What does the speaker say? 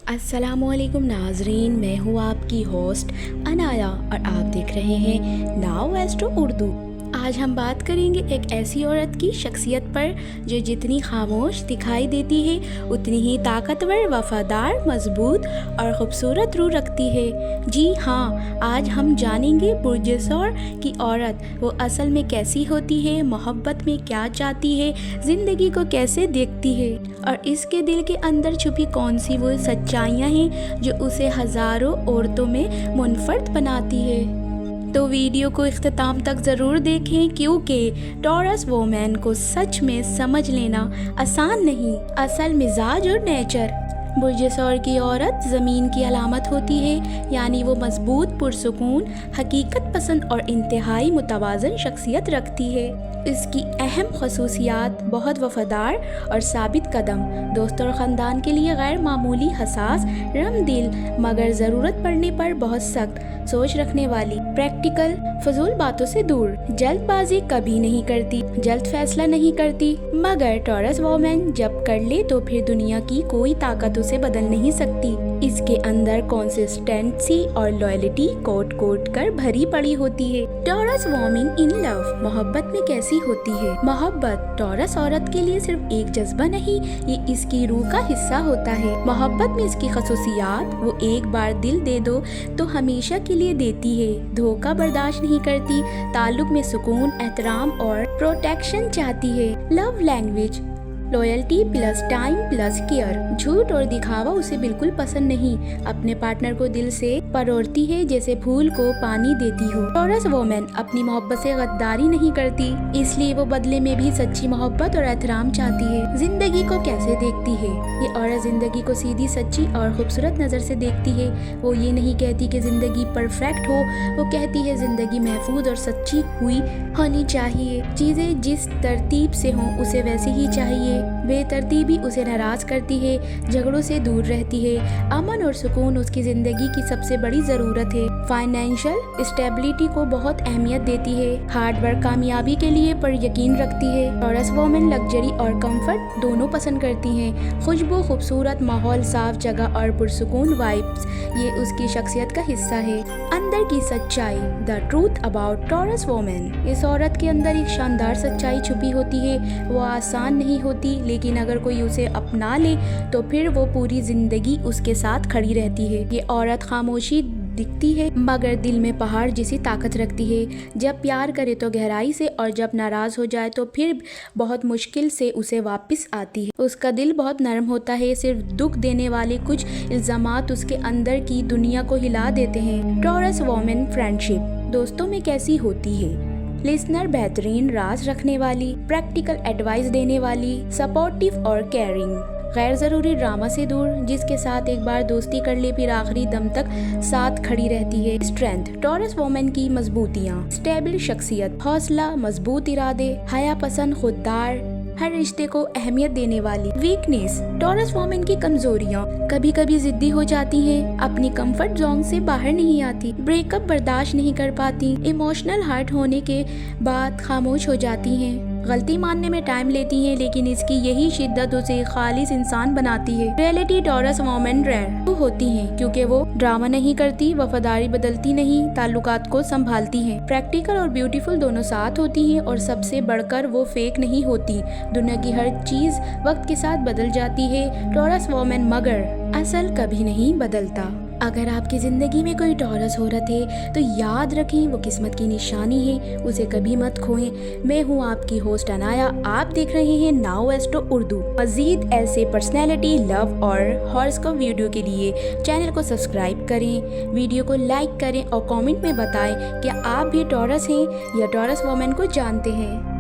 अस्सलाम वालेकुम नाजरीन, मैं हूँ आपकी होस्ट अनाया और आप देख रहे हैं नाउ एस्ट्रो उर्दू। आज हम बात करेंगे एक ऐसी औरत की शख्सियत पर जो जितनी खामोश दिखाई देती है उतनी ही ताकतवर, वफादार, मजबूत और ख़ूबसूरत रूह रखती है। जी हाँ, आज हम जानेंगे पुरजसौर की औरत वो असल में कैसी होती है, मोहब्बत में क्या चाहती है, ज़िंदगी को कैसे देखती है और इसके दिल के अंदर छुपी कौन सी वो सच्चाइयाँ हैं जो उसे हज़ारों औरतों में मुनफर्द बनाती है। तो वीडियो को इख्तिताम तक ज़रूर देखें क्योंकि टॉरस वोमैन को सच में समझ लेना आसान नहीं। असल मिजाज और नेचर। पुरजसौर की औरत ज़मीन की अलामत होती है, यानी वो मजबूत, पुरसुकून, हकीकत पसंद और इंतहाई मुतवाज़न शख्सियत रखती है। इसकी अहम खसूसियात बहुत वफादार और साबित कदम, दोस्तों और ख़ानदान के लिए गैर मामूली हसास, रमदिल मगर ज़रूरत पड़ने पर बहुत सख्त सोच रखने वाली, प्रैक्टिकल, फजूल बातों से दूर, जल्दबाजी कभी नहीं करती, जल्द फैसला नहीं करती। मगर टॉरस वोमैन जब कर ले तो फिर दुनिया की कोई ताकत उसे बदल नहीं सकती। इसके अंदर कंसिस्टेंसी और लॉयल्टी कोट कोट कर भरी पड़ी होती है। टॉरस वोमन इन लव, मोहब्बत में कैसी होती है? मोहब्बत टॉरस औरत के लिए सिर्फ एक जज्बा नहीं, ये इसकी रूह का हिस्सा होता है। मोहब्बत में इसकी खसूसियात, वो एक बार दिल दे दो तो हमेशा के लिए देती है, धोखा बर्दाश्त नहीं करती, ताल्लुक में सुकून, एहतराम और प्रोटेक्शन चाहती है। Love language loyalty plus time plus care. झूठ और दिखावा उसे बिल्कुल पसंद नहीं, अपने पार्टनर को दिल से परोरती है जैसे फूल को पानी देती हो। टॉरस वोमैन अपनी मोहब्बत से गद्दारी नहीं करती, इसलिए वो बदले में भी सच्ची मोहब्बत और एहतराम चाहती है। जिंदगी को कैसे देखती है? ये औरत जिंदगी को सीधी, सच्ची और खूबसूरत नज़र से देखती है। वो ये नहीं कहती कि जिंदगी परफेक्ट हो, वो कहती है जिंदगी महफूज और सच्ची हुई होनी चाहिए। चीजें जिस तरतीब से हों उसे वैसे ही चाहिए। बेतरतीबी उसे नाराज करती है, झगड़ों से दूर रहती है। अमन और सुकून उसकी जिंदगी की सबसे बड़ी जरूरत है। फाइनेंशियल स्टेबिलिटी को बहुत अहमियत देती है। हार्ड वर्क कामयाबी के लिए पर यकीन रखती है। टॉरस वोमन लग्जरी और कंफर्ट दोनों पसंद करती हैं। खुशबू, खूबसूरत माहौल, साफ जगह और पुरसुकून वाइब्स, ये उसकी शख्सियत का हिस्सा है। अंदर की सच्चाई, the truth about taurus woman. इस औरत के अंदर एक शानदार सच्चाई छुपी होती है। वो आसान नहीं होती, लेकिन अगर कोई उसे अपना ले तो फिर वो पूरी जिंदगी उसके साथ खड़ी रहती है। ये औरत खामोशी दिखती है मगर दिल में पहाड़ जैसी ताकत रखती है। जब प्यार करे तो गहराई से और जब नाराज हो जाए तो फिर बहुत मुश्किल से उसे वापस आती है। उसका दिल बहुत नरम होता है, सिर्फ दुख देने वाले कुछ इल्जामात उसके अंदर की दुनिया को हिला देते हैं। टॉरस वोमन फ्रेंडशिप दोस्तों में कैसी होती है? लिसनर, बेहतरीन राज रखने वाली, प्रैक्टिकल एडवाइस देने वाली, सपोर्टिव और केयरिंग, गैर ज़रूरी ड्रामा से दूर, जिसके साथ एक बार दोस्ती कर ले फिर आखिरी दम तक साथ खड़ी रहती है। स्ट्रेंथ टॉरस वोमन की मजबूतियाँ, स्टेबल शख्सियत, हौसला, मजबूत इरादे, हया पसंद, खुददार, हर रिश्ते को अहमियत देने वाली। वीकनेस टॉरस वोमन की कमजोरियाँ, कभी कभी जिद्दी हो जाती हैं, अपनी कंफर्ट जोन से बाहर नहीं आती, ब्रेकअप बर्दाश्त नहीं कर पाती, इमोशनल हर्ट होने के बाद खामोश हो जाती हैं, गलती मानने में टाइम लेती हैं, लेकिन इसकी यही शिद्दत उसे खालिस इंसान बनाती है। रियलिटी टॉरस वोमन रेयर होती हैं क्योंकि वो ड्रामा नहीं करती, वफादारी बदलती नहीं, ताल्लुकात को संभालती हैं, प्रैक्टिकल और ब्यूटीफुल दोनों साथ होती हैं और सबसे बढ़कर वो फेक नहीं होती। दुनिया की हर चीज वक्त के साथ बदल जाती है, टॉरस वोमन मगर असल कभी नहीं बदलता। अगर आपकी ज़िंदगी में कोई टॉरस औरत है तो याद रखें वो किस्मत की निशानी है, उसे कभी मत खोएं। मैं हूँ आपकी होस्ट अनाया, आप देख रहे हैं नाउ एस्ट्रो उर्दू। मज़ीद ऐसे पर्सनैलिटी, लव और हॉरोस्कोप वीडियो के लिए चैनल को सब्सक्राइब करें, वीडियो को लाइक करें और कमेंट में बताएं कि आप भी टॉरस हैं या टॉरस वोमन को जानते हैं।